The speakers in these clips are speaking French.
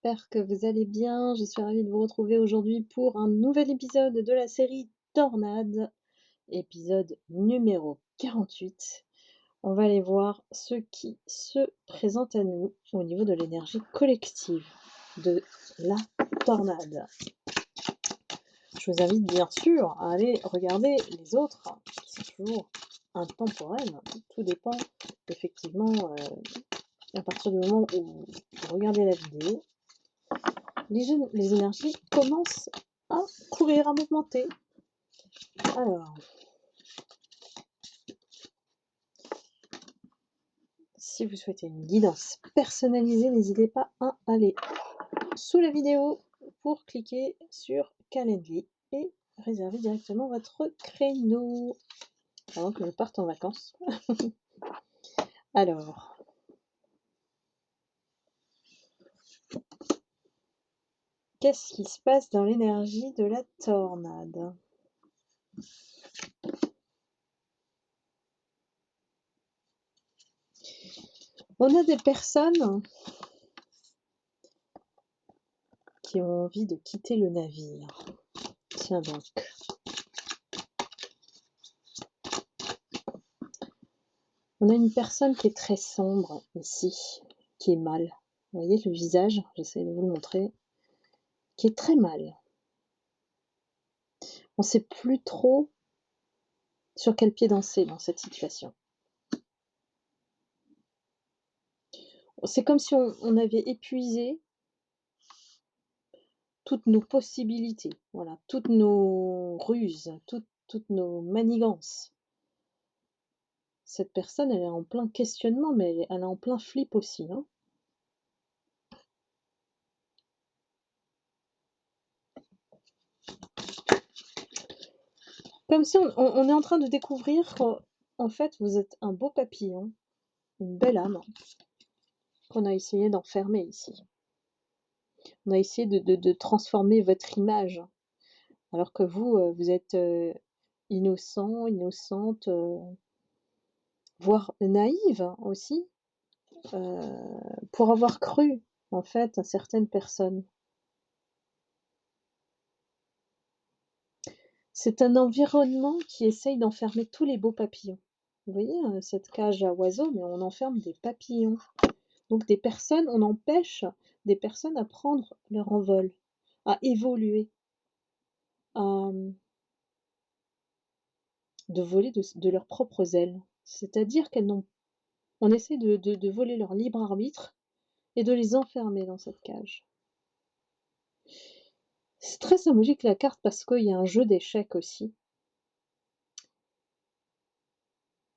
j'espère que vous allez bien. Je suis ravie de vous retrouver aujourd'hui pour un nouvel épisode de la série Tornade, épisode numéro 48. On va aller voir ce qui se présente à nous au niveau de l'énergie collective de la tornade. Je vous invite bien sûr à aller regarder les autres, qui sont toujours intemporels. Tout dépend effectivement à partir du moment où vous regardez la vidéo. Les énergies commencent à courir, à m'augmenter. Alors, si vous souhaitez une guidance personnalisée, n'hésitez pas à aller sous la vidéo pour cliquer sur Calendly et réserver directement votre créneau avant que je parte en vacances. Alors, qu'est-ce qui se passe dans l'énergie de la tornade? On a des personnes qui ont envie de quitter le navire. Tiens donc. On a une personne qui est très sombre ici, qui est mal. Vous voyez le visage, j'essaie de vous le montrer, qui est très mal. On ne sait plus trop sur quel pied danser dans cette situation. C'est comme si on avait épuisé toutes nos possibilités, voilà, toutes nos ruses, toutes nos manigances. Cette personne, elle est en plein questionnement, mais elle est en plein flip aussi, hein. Comme si on est en train de découvrir qu'en fait, vous êtes un beau papillon, une belle âme, qu'on a essayé d'enfermer ici. On a essayé de transformer votre image, alors que vous, vous êtes innocent, innocente, voire naïve aussi, pour avoir cru, en fait, à certaines personnes. C'est un environnement qui essaye d'enfermer tous les beaux papillons. Vous voyez, cette cage à oiseaux, mais on enferme des papillons. Donc des personnes, on empêche des personnes à prendre leur envol, à évoluer, à de voler de leurs propres ailes. C'est-à-dire qu'elles n'ont on essaie de voler leur libre arbitre et de les enfermer dans cette cage. C'est très symbolique la carte parce qu'il y a un jeu d'échecs aussi.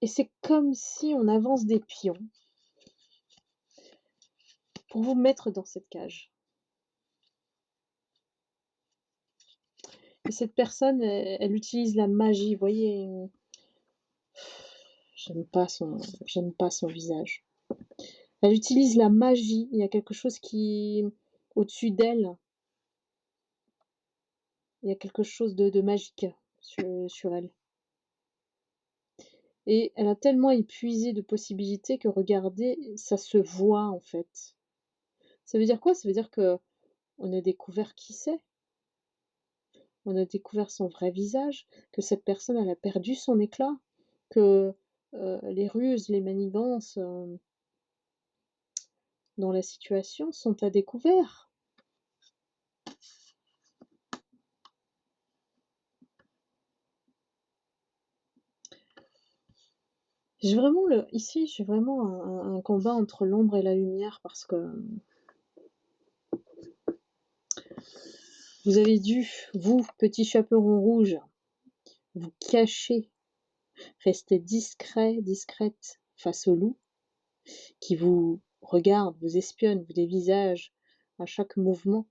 Et c'est comme si on avance des pions pour vous mettre dans cette cage. Et cette personne, elle utilise la magie, vous voyez. J'aime pas son visage. Elle utilise la magie, il y a quelque chose qui au-dessus d'elle. Il y a quelque chose de magique sur elle. Et elle a tellement épuisé de possibilités que regardez, ça se voit en fait. Ça veut dire quoi? Ça veut dire que on a découvert qui c'est. On a découvert son vrai visage, que cette personne, elle a perdu son éclat, que les ruses, les manigances dans la situation sont à découvert. Ici, j'ai vraiment un combat entre l'ombre et la lumière parce que vous avez dû, vous, petit chaperon rouge, vous cacher, rester discret, discrète face au loup qui vous regarde, vous espionne, vous dévisage à chaque mouvement.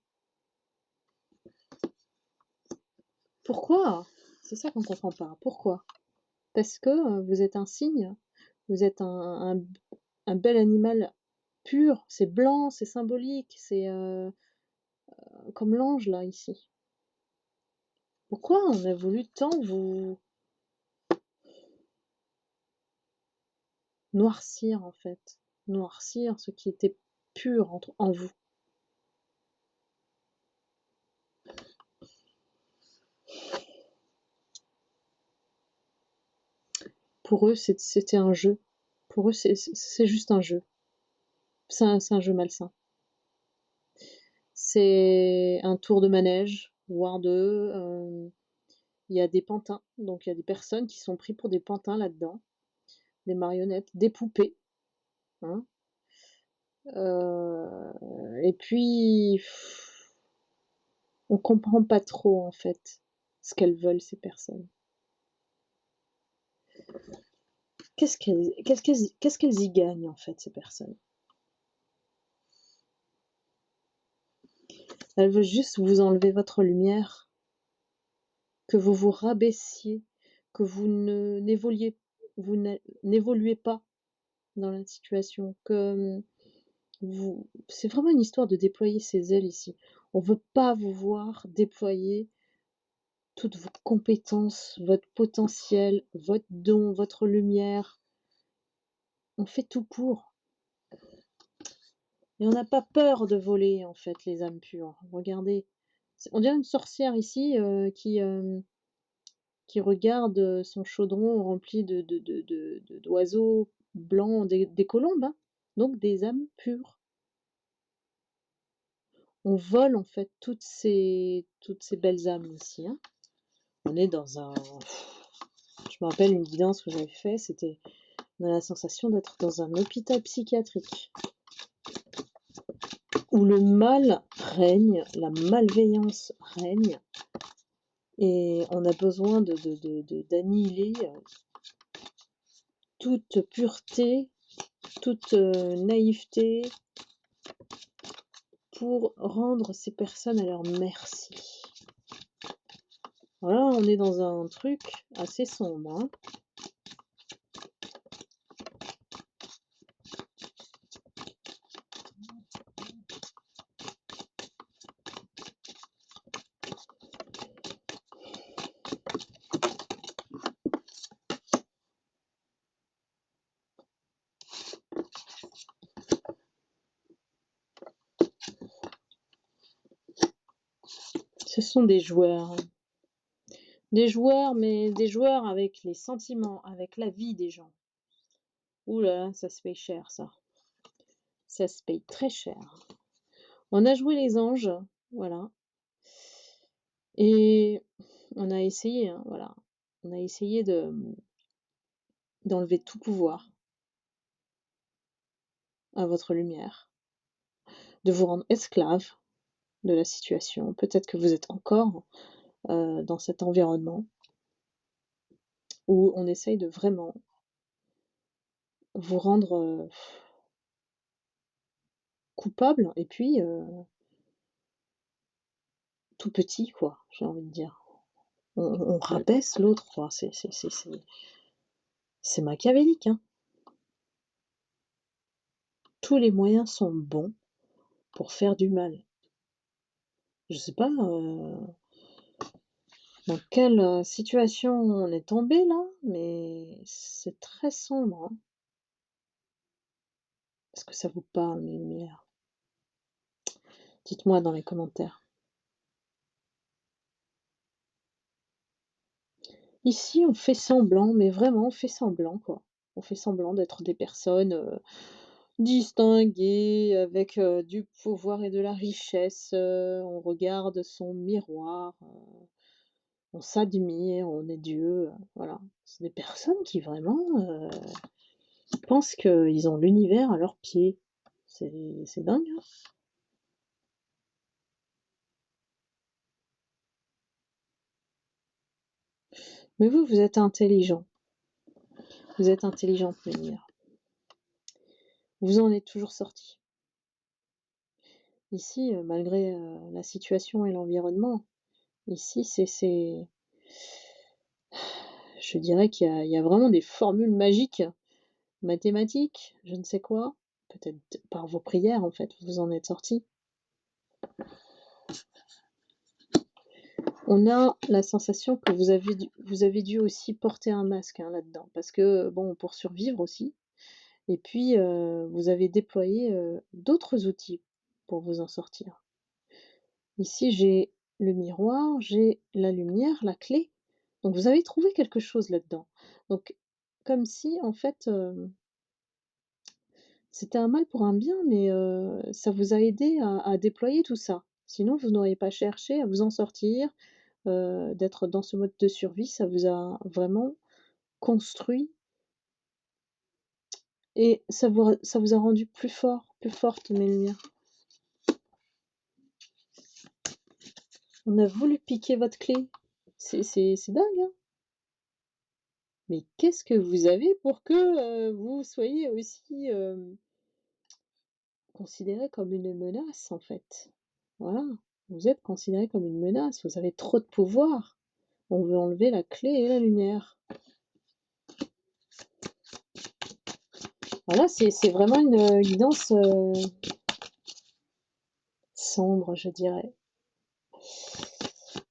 Pourquoi? C'est ça qu'on comprend pas. Pourquoi? Parce que vous êtes un cygne, vous êtes un bel animal pur, c'est blanc, c'est symbolique, c'est comme l'ange là ici. Pourquoi on a voulu tant vous noircir en fait? Noircir ce qui était pur en vous. Pour eux, c'était un jeu. Pour eux, c'est juste un jeu. C'est un jeu malsain. C'est un tour de manège, voire 2, il y a des pantins, donc il y a des personnes qui sont pris pour des pantins là-dedans, des marionnettes, des poupées, hein. Et puis on comprend pas trop, en fait, ce qu'elles veulent ces personnes. Qu'est-ce qu'elles y gagnent, en fait, ces personnes? Elles veulent juste vous enlever votre lumière, que vous vous rabaissiez, que vous n'évoluez pas dans la situation, que, c'est vraiment une histoire de déployer ses ailes ici. On veut pas vous voir déployer toutes vos compétences, votre potentiel, votre don, votre lumière. On fait tout pour. Et on n'a pas peur de voler, en fait, les âmes pures. Regardez, on dirait une sorcière ici qui regarde son chaudron rempli d'oiseaux blancs, des colombes, hein, donc des âmes pures. On vole en fait toutes ces belles âmes ici, hein. On est dans un... Je me rappelle une guidance que j'avais fait, c'était on a la sensation d'être dans un hôpital psychiatrique où le mal règne, la malveillance règne, et on a besoin d'annihiler toute pureté, toute naïveté pour rendre ces personnes à leur merci. Voilà, on est dans un truc assez sombre, hein. Ce sont des joueurs. Des joueurs, mais des joueurs avec les sentiments, avec la vie des gens. Ouh là là, ça se paye cher, ça. Ça se paye très cher. On a joué les anges, voilà. Et on a essayé, hein, voilà. On a essayé d'enlever tout pouvoir à votre lumière, de vous rendre esclave de la situation. Peut-être que vous êtes encore dans cet environnement où on essaye de vraiment vous rendre coupable et puis tout petit, quoi, j'ai envie de dire. On rabaisse l'autre, quoi. C'est machiavélique, hein. Tous les moyens sont bons pour faire du mal. Je sais pas dans quelle situation on est tombé là, mais c'est très sombre, hein. Est-ce que ça vous parle, mes lumières? Dites-moi dans les commentaires. Ici, on fait semblant, mais vraiment, on fait semblant, quoi. On fait semblant d'être des personnes distinguées, avec du pouvoir et de la richesse. On regarde son miroir, on s'admire, on est Dieu, voilà. C'est des personnes qui vraiment pensent qu'ils ont l'univers à leurs pieds. C'est dingue, hein. Mais vous êtes intelligent. Vous êtes intelligente, mes lumières. Vous en êtes toujours sortis. Ici, malgré la situation et l'environnement, ici, je dirais qu'il y a vraiment des formules magiques, mathématiques, je ne sais quoi. Peut-être par vos prières, en fait, vous en êtes sortis. On a la sensation que vous avez dû aussi porter un masque, hein, là-dedans, parce que, bon, pour survivre aussi. Et puis, vous avez déployé d'autres outils pour vous en sortir. Ici, j'ai le miroir, j'ai la lumière, la clé. Donc, vous avez trouvé quelque chose là-dedans. Donc, comme si en fait, c'était un mal pour un bien, mais ça vous a aidé à déployer tout ça. Sinon vous n'auriez pas cherché à vous en sortir, d'être dans ce mode de survie, ça vous a vraiment construit et ça vous a rendu plus fort, plus forte, mes lumières. On a voulu piquer votre clé. C'est dingue, hein? Mais qu'est-ce que vous avez pour que, vous soyez aussi, considéré comme une menace, en fait? Voilà, vous êtes considéré comme une menace, vous avez trop de pouvoir. On veut enlever la clé et la lumière. Voilà, c'est vraiment une guidance, sombre, je dirais.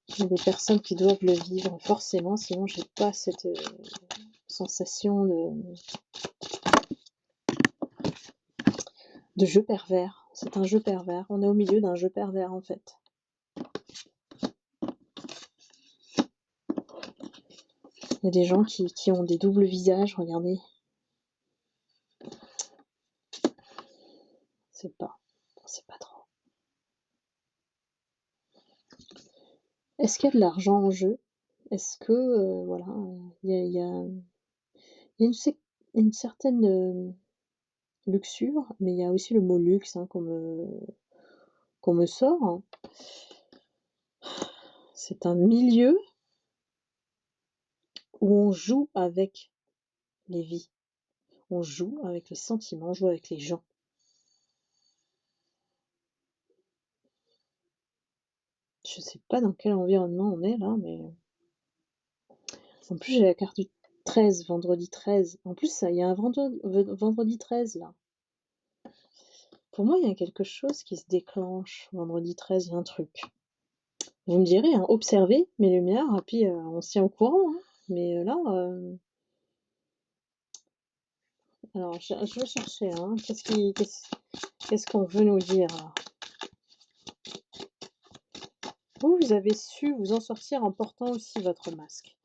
Il y a des personnes qui doivent le vivre forcément, sinon j'ai pas cette, sensation de jeu pervers. C'est un jeu pervers. On est au milieu d'un jeu pervers, en fait. Il y a des gens qui ont des doubles visages, regardez. C'est pas, c'est pas trop. Est-ce qu'il y a de l'argent en jeu? Est-ce que, voilà, il y a une certaine, luxure, mais il y a aussi le mot luxe, hein, qu'on me sort, hein. C'est un milieu où on joue avec les vies, on joue avec les sentiments, on joue avec les gens. Je sais pas dans quel environnement on est là, mais en plus j'ai la carte du 13, vendredi 13. En plus, ça, il y a un vendredi 13 là. Pour moi, il y a quelque chose qui se déclenche. Vendredi 13, il y a un truc. Vous me direz, hein, observez mes lumières, et puis on se tient au courant, hein. Mais là, alors je vais chercher, hein. Qu'est-ce qu'on veut nous dire là? Vous avez su vous en sortir en portant aussi votre masque,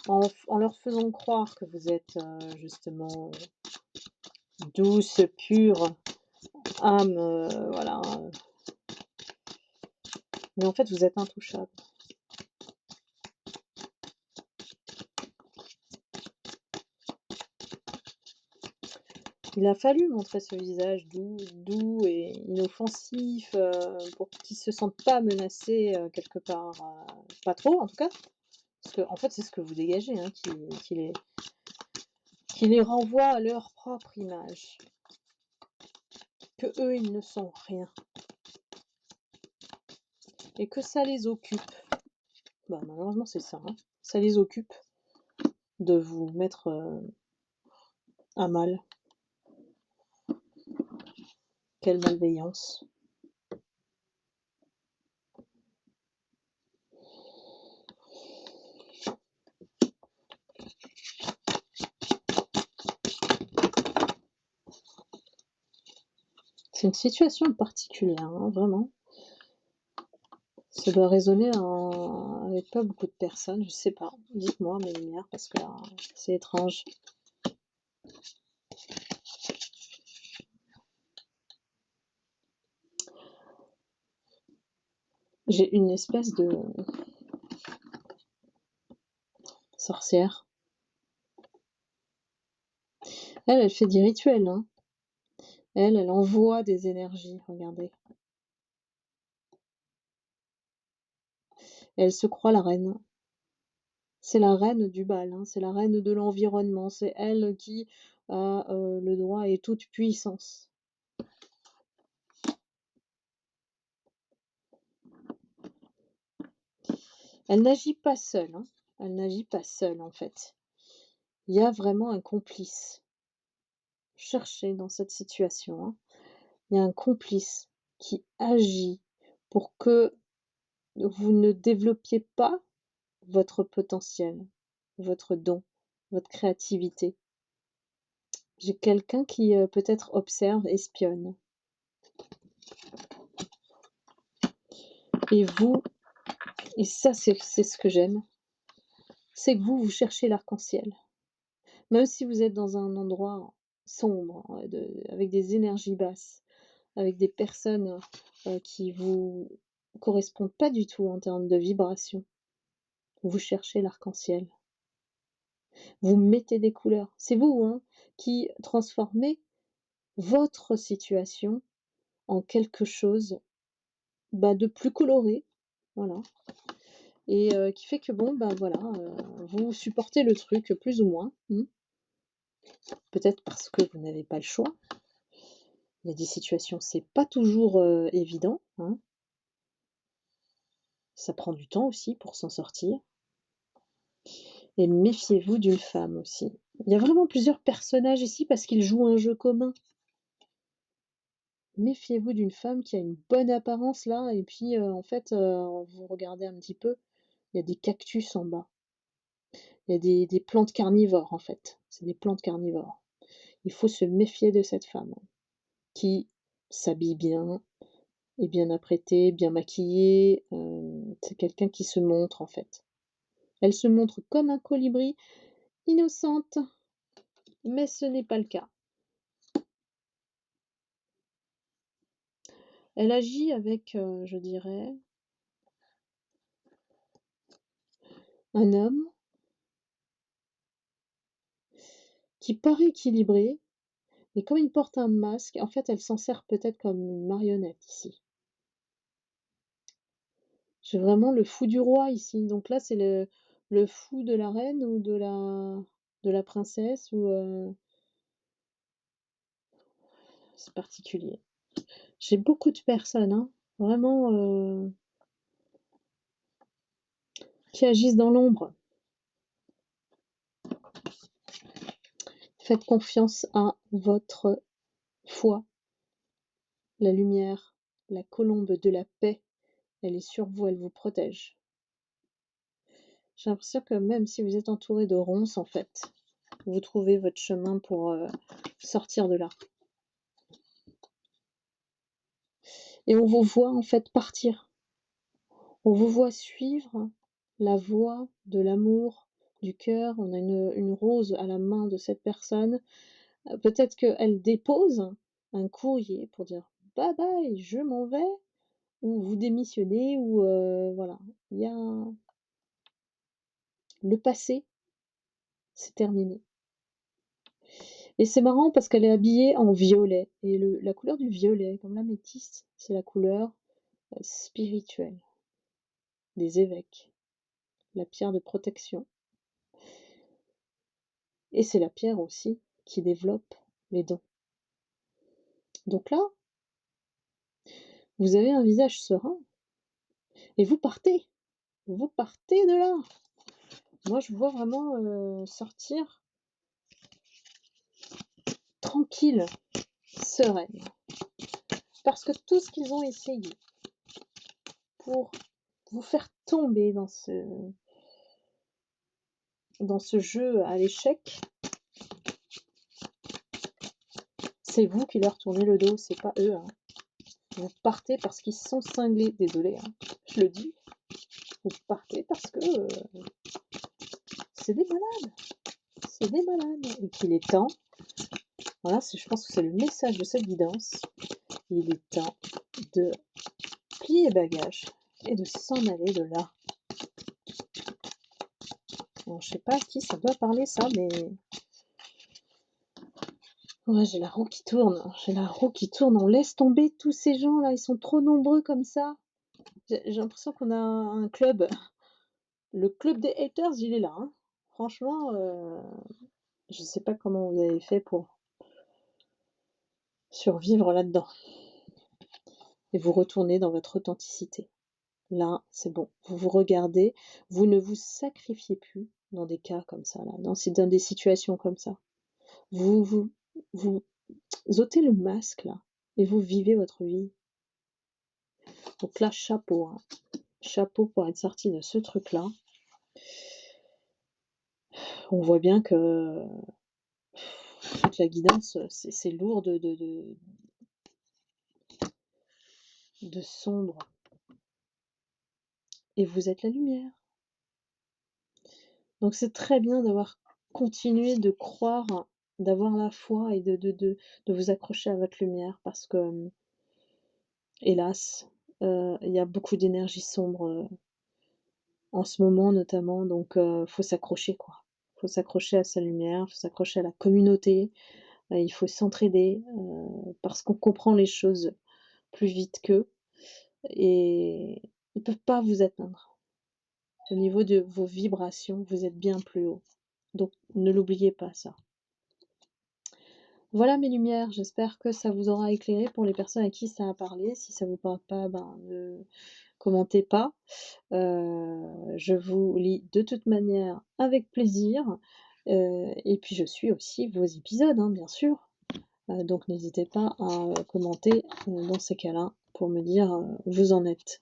en leur faisant croire que vous êtes justement douce, pure, âme, voilà. Mais en fait, vous êtes intouchable. Il a fallu montrer ce visage doux et inoffensif, pour qu'ils se sentent pas menacés, quelque part, pas trop en tout cas. Parce qu'en fait, c'est ce que vous dégagez, hein, qui les renvoie à leur propre image. Qu'eux, ils ne sont rien et que ça les occupe. Bah, malheureusement, c'est ça, hein. Ça les occupe de vous mettre, à mal. Quelle malveillance. C'est une situation particulière, hein, vraiment. Ça doit résonner avec pas beaucoup de personnes, je sais pas. Dites-moi, mes lumières, parce que là, c'est étrange. J'ai une espèce de sorcière. Elle fait des rituels, hein. Elle envoie des énergies, regardez. Elle se croit la reine. C'est la reine du bal, hein, c'est la reine de l'environnement, c'est elle qui a, le droit et toute puissance. Elle n'agit pas seule, hein. Elle n'agit pas seule, en fait. Il y a vraiment un complice. Cherchez dans cette situation, hein. Il y a un complice qui agit pour que vous ne développiez pas votre potentiel, votre don, votre créativité. J'ai quelqu'un qui, peut-être observe, espionne. Et vous, et ça c'est ce que j'aime, c'est que vous cherchez l'arc-en-ciel. Même si vous êtes dans un endroit sombre, avec des énergies basses, avec des personnes, qui vous correspondent pas du tout en termes de vibration, vous cherchez l'arc-en-ciel. Vous mettez des couleurs. C'est vous, hein, qui transformez votre situation en quelque chose, bah, de plus coloré, voilà, et qui fait que bon, bah, voilà, vous supportez le truc plus ou moins, mmh. Peut-être parce que vous n'avez pas le choix. Il y a des situations, c'est pas toujours, évident, hein. Ça prend du temps aussi pour s'en sortir, et méfiez-vous d'une femme aussi. Il y a vraiment plusieurs personnages ici parce qu'ils jouent un jeu commun. Méfiez-vous d'une femme qui a une bonne apparence là et puis, en fait, vous regardez un petit peu, il y a des cactus en bas. Il y a des plantes carnivores, en fait. C'est des plantes carnivores. Il faut se méfier de cette femme qui s'habille bien, est bien apprêtée, bien maquillée, c'est quelqu'un qui se montre, en fait. Elle se montre comme un colibri, innocente, mais ce n'est pas le cas. Elle agit avec, je dirais, un homme qui paraît équilibré, mais comme il porte un masque, en fait, elle s'en sert peut-être comme une marionnette ici. J'ai vraiment le fou du roi ici, donc là, c'est le fou de la reine ou de la princesse ou, c'est particulier. J'ai beaucoup de personnes, hein, vraiment, qui agissent dans l'ombre. Faites confiance à votre foi. La lumière, la colombe de la paix, elle est sur vous, elle vous protège. J'ai l'impression que même si vous êtes entouré de ronces, en fait, vous trouvez votre chemin pour, sortir de là. Et on vous voit, en fait, partir. On vous voit suivre la voie de l'amour, du cœur. On a une rose à la main de cette personne. Peut-être qu'elle dépose un courrier pour dire: «Bye bye, je m'en vais», ou vous démissionnez ou, voilà. Il y a le passé, c'est terminé. Et c'est marrant parce qu'elle est habillée en violet et la couleur du violet, comme l'améthyste, c'est la couleur, spirituelle des évêques, la pierre de protection, et c'est la pierre aussi qui développe les dons. Donc là, vous avez un visage serein et vous partez de là. Moi, je vous vois vraiment, sortir tranquille, sereine, parce que tout ce qu'ils ont essayé pour vous faire tomber dans ce jeu à l'échec, c'est vous qui leur tournez le dos, c'est pas eux, hein. Vous partez parce qu'ils sont cinglés, désolée, hein, je le dis. Vous partez parce que, c'est des malades, c'est des malades et qu'il est temps, voilà, je pense que c'est le message de cette guidance, il est temps de plier bagages et de s'en aller de là. Bon, je sais pas à qui ça doit parler ça, mais ouais, j'ai la roue qui tourne, on laisse tomber tous ces gens-là, ils sont trop nombreux comme ça. J'ai l'impression qu'on a un club, le club des haters, il est là, hein. Franchement, je sais pas comment vous avez fait pour survivre là-dedans et vous retourner dans votre authenticité. Là, c'est bon, vous vous regardez, vous ne vous sacrifiez plus dans des cas comme ça là, dans des situations comme ça. Vous ôtez le masque là et vous vivez votre vie. Donc là, chapeau, hein. Chapeau pour être sorti de ce truc-là. On voit bien que toute la guidance, c'est lourd de sombre. Et vous êtes la lumière. Donc c'est très bien d'avoir continuez de croire, d'avoir la foi et de vous accrocher à votre lumière parce que, hélas, il y a beaucoup d'énergie sombre, en ce moment notamment, donc faut s'accrocher quoi. Faut s'accrocher à sa lumière, faut s'accrocher à la communauté, il faut s'entraider, parce qu'on comprend les choses plus vite qu'eux et ils peuvent pas vous atteindre. Au niveau de vos vibrations, vous êtes bien plus haut. Donc ne l'oubliez pas ça. Voilà mes lumières, j'espère que ça vous aura éclairé pour les personnes à qui ça a parlé. Si ça vous parle pas, ben, ne commentez pas. Je vous lis de toute manière avec plaisir, et puis je suis aussi vos épisodes, hein, bien sûr. Donc n'hésitez pas à, commenter, dans ces cas-là pour me dire, où vous en êtes.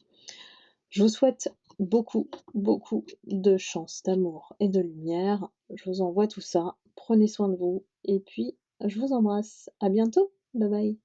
Je vous souhaite beaucoup, beaucoup de chance, d'amour et de lumière. Je vous envoie tout ça. Prenez soin de vous et puis je vous embrasse. À bientôt. Bye bye.